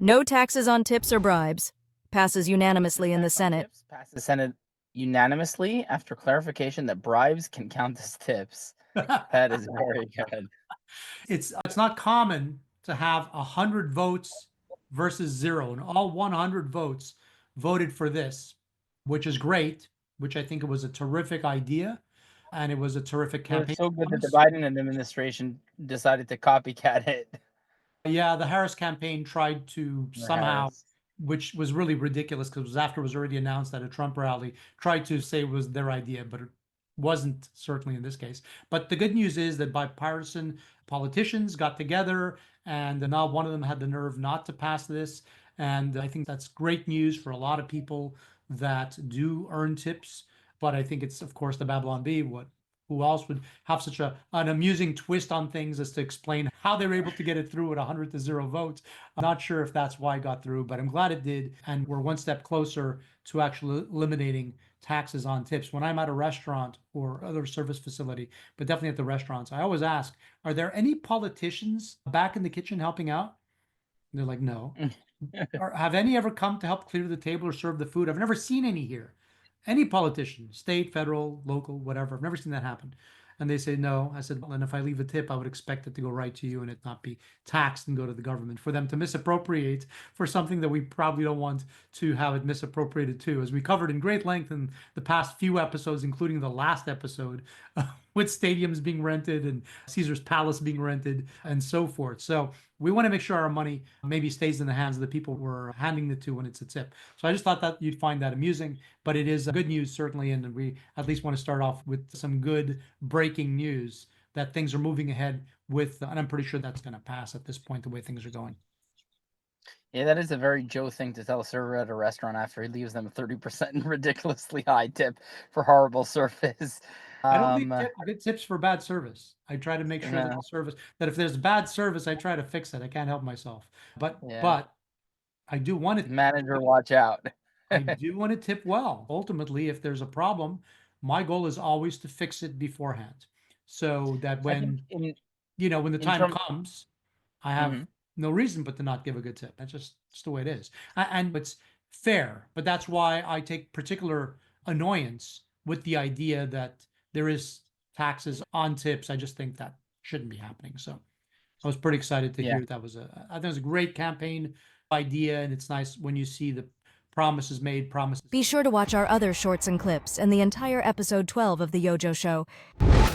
No taxes on tips or bribes. Passes unanimously in the Tax on Senate. tips passed the Senate unanimously after clarification that bribes can count as tips. That is very good. It's not common to have 100 votes versus zero, and all 100 votes voted for this, which is great, which I think it was a terrific idea, and it was a terrific It was campaign so good that the promise. Biden administration decided to copycat it. Yeah, the Harris campaign tried to Or somehow, Harris. which was really ridiculous because it was after it was already announced at a Trump rally, tried to say it was their idea, but it wasn't certainly in this case. But the good news is that bipartisan politicians got together and not one of them had the nerve not to pass this. And I think that's great news for a lot of people that do earn tips. But I think it's, of course, the Babylon Bee. Who else would have such an amusing twist on things as to explain how they were able to get it through at 100-0 votes? I'm not sure if that's why it got through, but I'm glad it did. And we're one step closer to actually eliminating taxes on tips. When I'm at a restaurant or other service facility, but definitely at the restaurants, I always ask, are there any politicians back in the kitchen helping out? And they're like, no. Or have any ever come to help clear the table or serve the food? I've never seen any here. Any politician, state, federal, local, whatever. I've never seen that happen. And they say no. I said, well, and if I leave a tip, I would expect it to go right to you and it not be taxed and go to the government. For them to misappropriate for something that we probably don't want to have it misappropriated to, as we covered in great length in the past few episodes, including the last episode, with stadiums being rented and Caesar's Palace being rented and so forth. So we want to make sure our money maybe stays in the hands of the people we're handing it to when it's a tip. So I just thought that you'd find that amusing, but it is good news certainly, and we at least want to start off with some good breaking news that things are moving ahead with, and I'm pretty sure that's going to pass at this point the way things are going. Yeah, that is a very Joe thing to tell a server at a restaurant after he leaves them a 30% ridiculously high tip for horrible service. I don't leave good tips for bad service. I try to make sure that No, the service, that if there's bad service, I try to fix it. I can't help myself. But yeah. but I do want to Manager, watch out. I do want to tip well. Ultimately, if there's a problem, my goal is always to fix it beforehand. So that I think when the in time terms. comes, I have Mhm. no reason but to not give a good tip. That's just it's the way it is. And it's fair, but that's why I take particular annoyance with the idea that there is taxes on tips. I just think that shouldn't be happening. So I was pretty excited to Yeah. hear I think it was a great campaign idea, and it's nice when you see the promises made, promises. Be sure to watch our other shorts and clips and the entire episode 12 of The Yojo Show.